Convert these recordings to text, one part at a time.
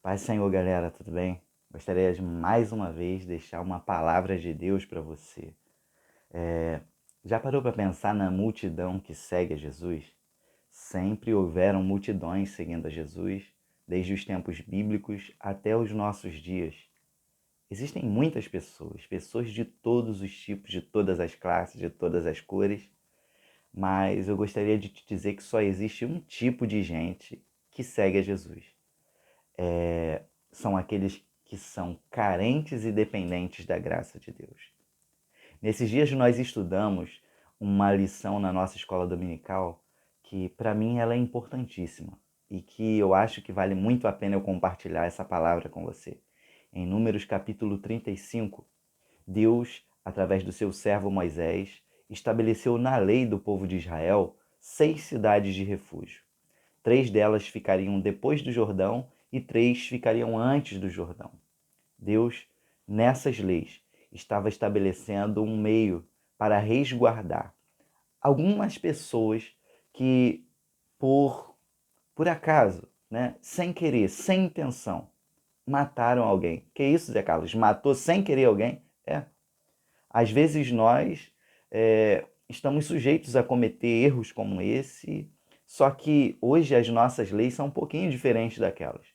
Paz do Senhor, galera, tudo bem? Gostaria de mais uma vez deixar uma palavra de Deus para você. Já parou para pensar na multidão que segue a Jesus? Sempre houveram multidões seguindo a Jesus, desde os tempos bíblicos até os nossos dias. Existem muitas pessoas, pessoas de todos os tipos, de todas as classes, de todas as cores, mas eu gostaria de te dizer que só existe um tipo de gente que segue a Jesus. São aqueles que são carentes e dependentes da graça de Deus. Nesses dias nós estudamos uma lição na nossa escola dominical que para mim ela é importantíssima e que eu acho que vale muito a pena eu compartilhar essa palavra com você. Em Números capítulo 35, Deus, através do seu servo Moisés, estabeleceu na lei do povo de Israel 6 cidades de refúgio. 3 delas ficariam depois do Jordão e 3 ficariam antes do Jordão. Deus, nessas leis, estava estabelecendo um meio para resguardar algumas pessoas que, por acaso, né, sem querer, sem intenção, mataram alguém. Que isso, Zé Carlos? Matou sem querer alguém? Às vezes nós estamos sujeitos a cometer erros como esse, só que hoje as nossas leis são um pouquinho diferentes daquelas.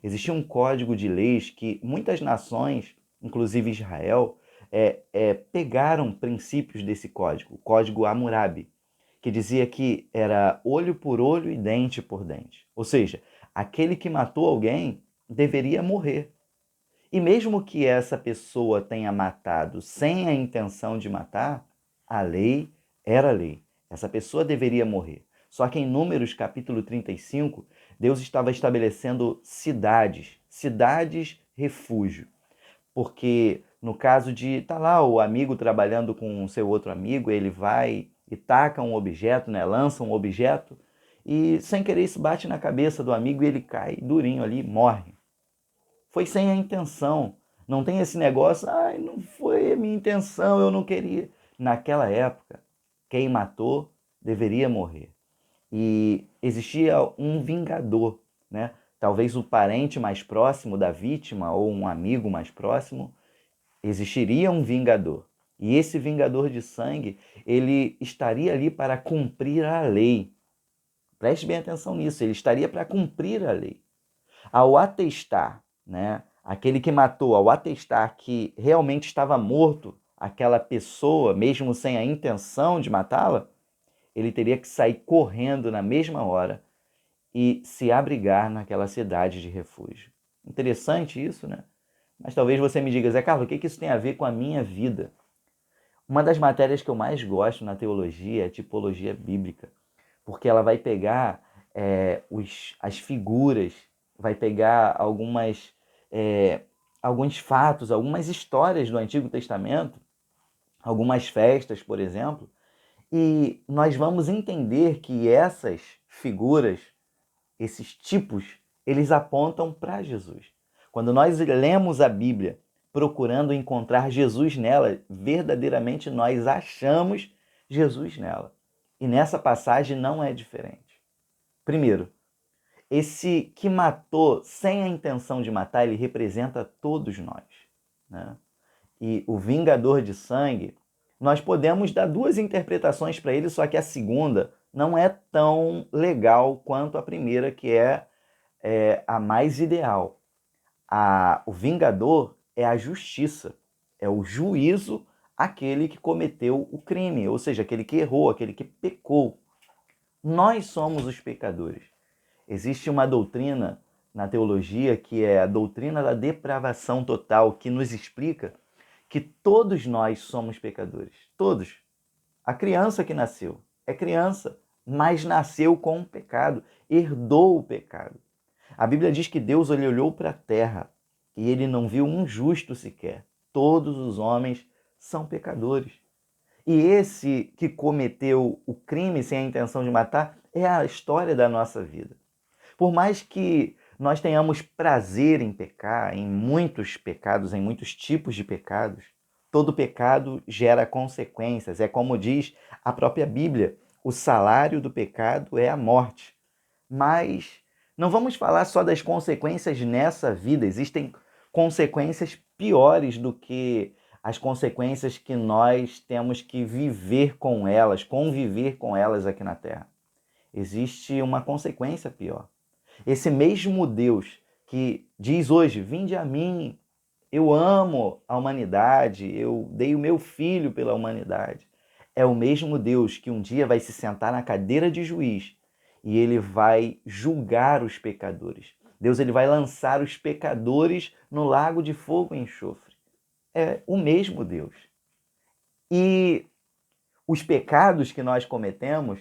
Existia um código de leis que muitas nações, inclusive Israel, pegaram princípios desse código, o código Hammurabi, que dizia que era olho por olho e dente por dente. Ou seja, aquele que matou alguém deveria morrer. E mesmo que essa pessoa tenha matado sem a intenção de matar, a lei era lei. Essa pessoa deveria morrer. Só que em Números capítulo 35, Deus estava estabelecendo cidades refúgio. Porque no caso de estar lá o amigo trabalhando com o seu outro amigo, ele vai e taca um objeto, né? Lança um objeto e sem querer isso bate na cabeça do amigo e ele cai durinho ali, morre. Foi sem a intenção. Não tem esse negócio, ai, não foi a minha intenção, eu não queria. Naquela época, quem matou deveria morrer. E existia um vingador, né? Talvez o parente mais próximo da vítima ou um amigo mais próximo, existiria um vingador. E esse vingador de sangue, ele estaria ali para cumprir a lei. Preste bem atenção nisso, ele estaria para cumprir a lei. Ao atestar, né, aquele que matou, ao atestar que realmente estava morto aquela pessoa, mesmo sem a intenção de matá-la, ele teria que sair correndo na mesma hora e se abrigar naquela cidade de refúgio. Interessante isso, né? Mas talvez você me diga, Zé Carlos, o que isso tem a ver com a minha vida? Uma das matérias que eu mais gosto na teologia é a tipologia bíblica, porque ela vai pegar as figuras, vai pegar alguns fatos, algumas histórias do Antigo Testamento, algumas festas, por exemplo, e nós vamos entender que essas figuras, esses tipos, eles apontam para Jesus. Quando nós lemos a Bíblia procurando encontrar Jesus nela, verdadeiramente nós achamos Jesus nela. E nessa passagem não é diferente. Primeiro, esse que matou sem a intenção de matar, ele representa todos nós, né? E o vingador de sangue, nós podemos dar duas interpretações para ele, só que a segunda não é tão legal quanto a primeira, que é a mais ideal. O vingador é a justiça, é o juízo àquele que cometeu o crime, ou seja, aquele que errou, aquele que pecou. Nós somos os pecadores. Existe uma doutrina na teologia que é a doutrina da depravação total, que nos explica que todos nós somos pecadores. Todos. A criança que nasceu é criança, mas nasceu com o pecado, herdou o pecado. A Bíblia diz que Deus ele olhou para a terra e ele não viu um justo sequer. Todos os homens são pecadores. E esse que cometeu o crime sem a intenção de matar é a história da nossa vida. Por mais que nós tenhamos prazer em pecar, em muitos pecados, em muitos tipos de pecados, todo pecado gera consequências. É como diz a própria Bíblia, o salário do pecado é a morte. Mas Não vamos falar só das consequências nessa vida, existem consequências piores do que as consequências que nós temos que viver com elas, conviver com elas aqui na Terra. Existe uma consequência pior. Esse mesmo Deus que diz hoje: vinde a mim, eu amo a humanidade, eu dei o meu filho pela humanidade. É o mesmo Deus que um dia vai se sentar na cadeira de juiz e ele vai julgar os pecadores. Deus ele vai lançar os pecadores no lago de fogo e enxofre. É o mesmo Deus. E os pecados que nós cometemos,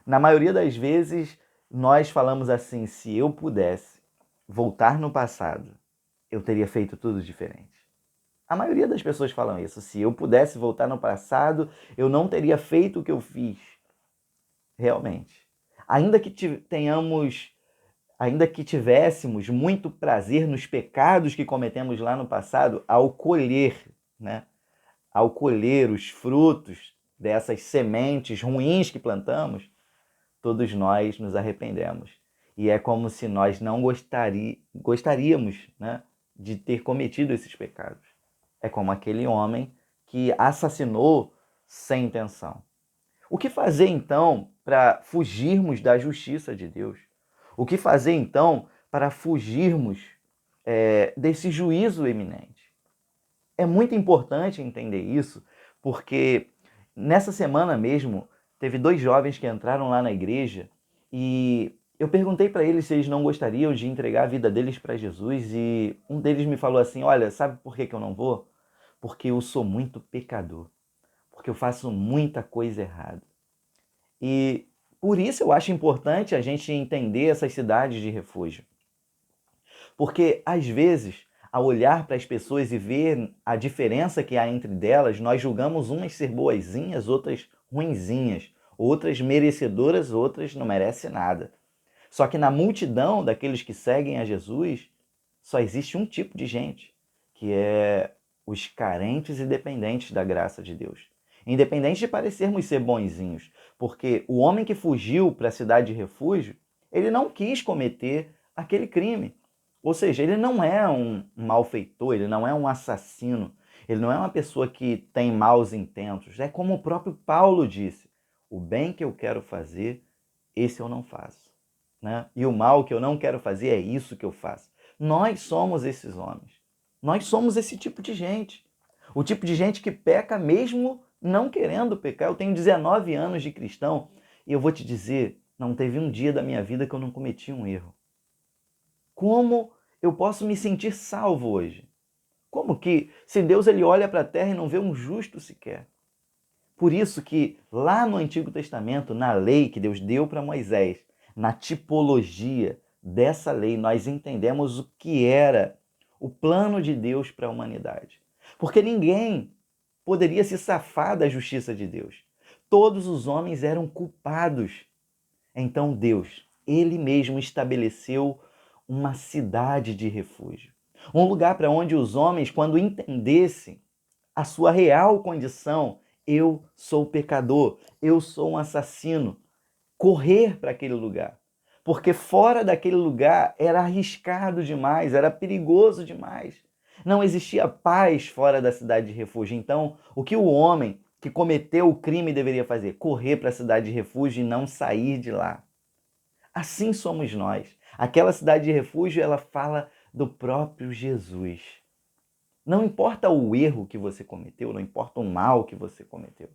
na maioria das vezes, nós falamos assim: se eu pudesse voltar no passado, eu teria feito tudo diferente. A maioria das pessoas falam isso. Se eu pudesse voltar no passado, eu não teria feito o que eu fiz. Realmente. Ainda que ainda que tivéssemos muito prazer nos pecados que cometemos lá no passado, ao colher, né? Ao colher os frutos dessas sementes ruins que plantamos, todos nós nos arrependemos. E é como se nós não gostaríamos, né, de ter cometido esses pecados. É como aquele homem que assassinou sem intenção. O que fazer então para fugirmos da justiça de Deus? O que fazer então para fugirmos desse juízo iminente? É muito importante entender isso, porque nessa semana mesmo teve dois jovens que entraram lá na igreja e eu perguntei para eles se eles não gostariam de entregar a vida deles para Jesus e um deles me falou assim: olha, sabe por que eu não vou? Porque eu sou muito pecador, porque eu faço muita coisa errada. E por isso eu acho importante a gente entender essas cidades de refúgio. Porque, às vezes, ao olhar para as pessoas e ver a diferença que há entre delas, nós julgamos umas ser boazinhas, outras ruinzinhas, outras merecedoras, outras não merecem nada. Só que na multidão daqueles que seguem a Jesus, só existe um tipo de gente, que é os carentes e dependentes da graça de Deus. Independente de parecermos ser bonzinhos, porque o homem que fugiu para a cidade de refúgio, ele não quis cometer aquele crime. Ou seja, ele não é um malfeitor, ele não é um assassino, ele não é uma pessoa que tem maus intentos. É como o próprio Paulo disse: o bem que eu quero fazer, esse eu não faço, né? E o mal que eu não quero fazer é isso que eu faço. Nós somos esses homens. Nós somos esse tipo de gente. O tipo de gente que peca mesmo não querendo pecar. Eu tenho 19 anos de cristão e eu vou te dizer, não teve um dia da minha vida que eu não cometi um erro. Como eu posso me sentir salvo hoje? Como que, se Deus ele olha para a terra e não vê um justo sequer? Por isso que lá no Antigo Testamento, na lei que Deus deu para Moisés, na tipologia dessa lei, nós entendemos o que era o plano de Deus para a humanidade. Porque ninguém poderia se safar da justiça de Deus. Todos os homens eram culpados. Então Deus, ele mesmo estabeleceu uma cidade de refúgio. Um lugar para onde os homens, quando entendessem a sua real condição, eu sou pecador, eu sou um assassino, correr para aquele lugar. Porque fora daquele lugar era arriscado demais, era perigoso demais. Não existia paz fora da cidade de refúgio. Então, o que o homem que cometeu o crime deveria fazer? Correr para a cidade de refúgio e não sair de lá. Assim somos nós. Aquela cidade de refúgio, ela fala do próprio Jesus. Não importa o erro que você cometeu, não importa o mal que você cometeu.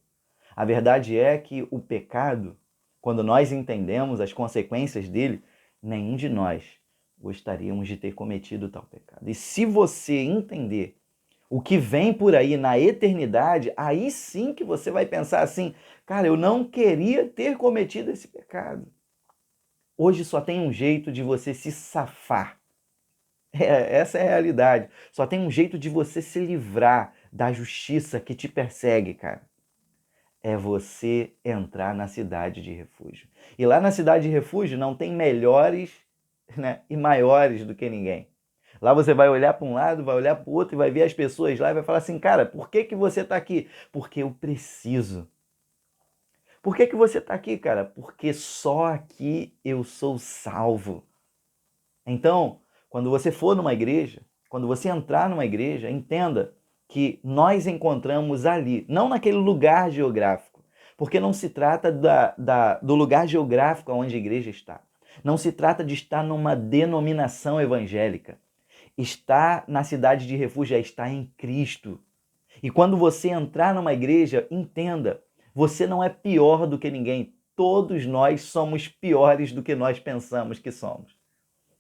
A verdade é que o pecado, quando nós entendemos as consequências dele, nenhum de nós gostaríamos de ter cometido tal pecado. E se você entender o que vem por aí na eternidade, aí sim que você vai pensar assim: cara, eu não queria ter cometido esse pecado. Hoje só tem um jeito de você se safar. Essa é a realidade. Só tem um jeito de você se livrar da justiça que te persegue, cara. É você entrar na cidade de refúgio. E lá na cidade de refúgio não tem melhores, né, e maiores do que ninguém. Lá você vai olhar para um lado, vai olhar para o outro e vai ver as pessoas lá e vai falar assim: cara, por que você está aqui? Porque eu preciso. Por que você está aqui, cara? Porque só aqui eu sou salvo. Então, quando você for numa igreja, quando você entrar numa igreja, entenda que nós encontramos ali, não naquele lugar geográfico, porque não se trata do lugar geográfico onde a igreja está. Não se trata de estar numa denominação evangélica. Estar na cidade de refúgio é estar em Cristo. E quando você entrar numa igreja, entenda, você não é pior do que ninguém. Todos nós somos piores do que nós pensamos que somos.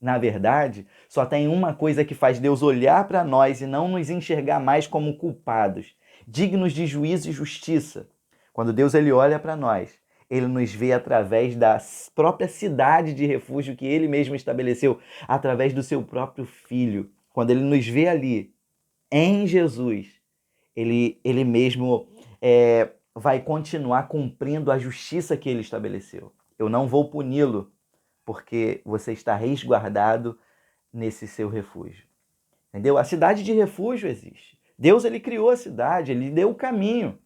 Na verdade, só tem uma coisa que faz Deus olhar para nós e não nos enxergar mais como culpados, dignos de juízo e justiça. Quando Deus ele olha para nós, ele nos vê através da própria cidade de refúgio que ele mesmo estabeleceu, através do seu próprio Filho. Quando ele nos vê ali, em Jesus, ele mesmo vai continuar cumprindo a justiça que ele estabeleceu. Eu não vou puni-lo, porque você está resguardado nesse seu refúgio. Entendeu? A cidade de refúgio existe. Deus ele criou a cidade, ele deu o caminho.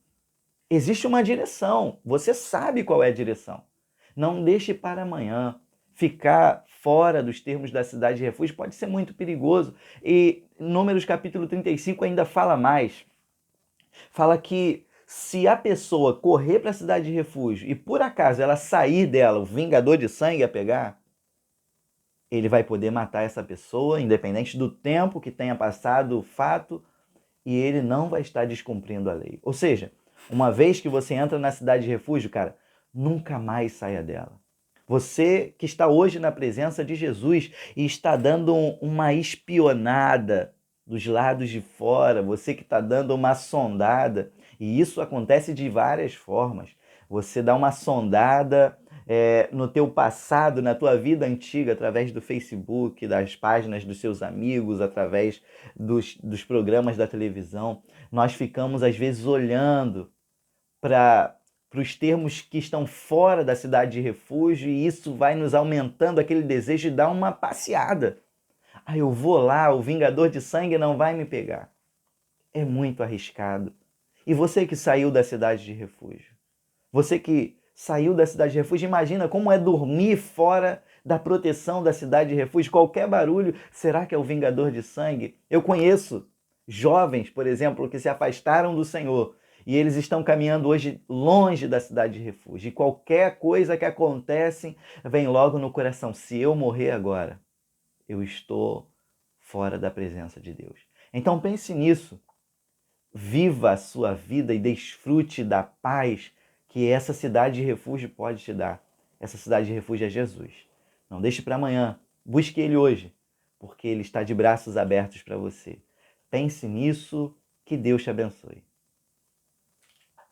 Existe uma direção. Você sabe qual é a direção. Não deixe para amanhã. Ficar fora dos termos da cidade de refúgio pode ser muito perigoso. E Números capítulo 35 ainda fala mais. Fala que se a pessoa correr para a cidade de refúgio e por acaso ela sair dela, o vingador de sangue a pegar, ele vai poder matar essa pessoa, independente do tempo que tenha passado o fato, e ele não vai estar descumprindo a lei. Ou seja, uma vez que você entra na cidade de refúgio, cara, nunca mais saia dela. Você que está hoje na presença de Jesus e está dando uma espionada dos lados de fora, você que está dando uma sondada, e isso acontece de várias formas. Você dá uma sondada no teu passado, na tua vida antiga, através do Facebook, das páginas dos seus amigos, através dos programas da televisão. Nós ficamos, às vezes, olhando para os termos que estão fora da cidade de refúgio e isso vai nos aumentando aquele desejo de dar uma passeada. Ah, eu vou lá, o vingador de sangue não vai me pegar. É muito arriscado. E você que saiu da cidade de refúgio? Você que saiu da cidade de refúgio, imagina como é dormir fora da proteção da cidade de refúgio. Qualquer barulho, será que é o vingador de sangue? Eu conheço jovens, por exemplo, que se afastaram do Senhor e eles estão caminhando hoje longe da cidade de refúgio. E qualquer coisa que acontece vem logo no coração. Se eu morrer agora, eu estou fora da presença de Deus. Então pense nisso. Viva a sua vida e desfrute da paz que essa cidade de refúgio pode te dar. Essa cidade de refúgio é Jesus. Não deixe para amanhã. Busque Ele hoje, porque Ele está de braços abertos para você. Pense nisso. Que Deus te abençoe.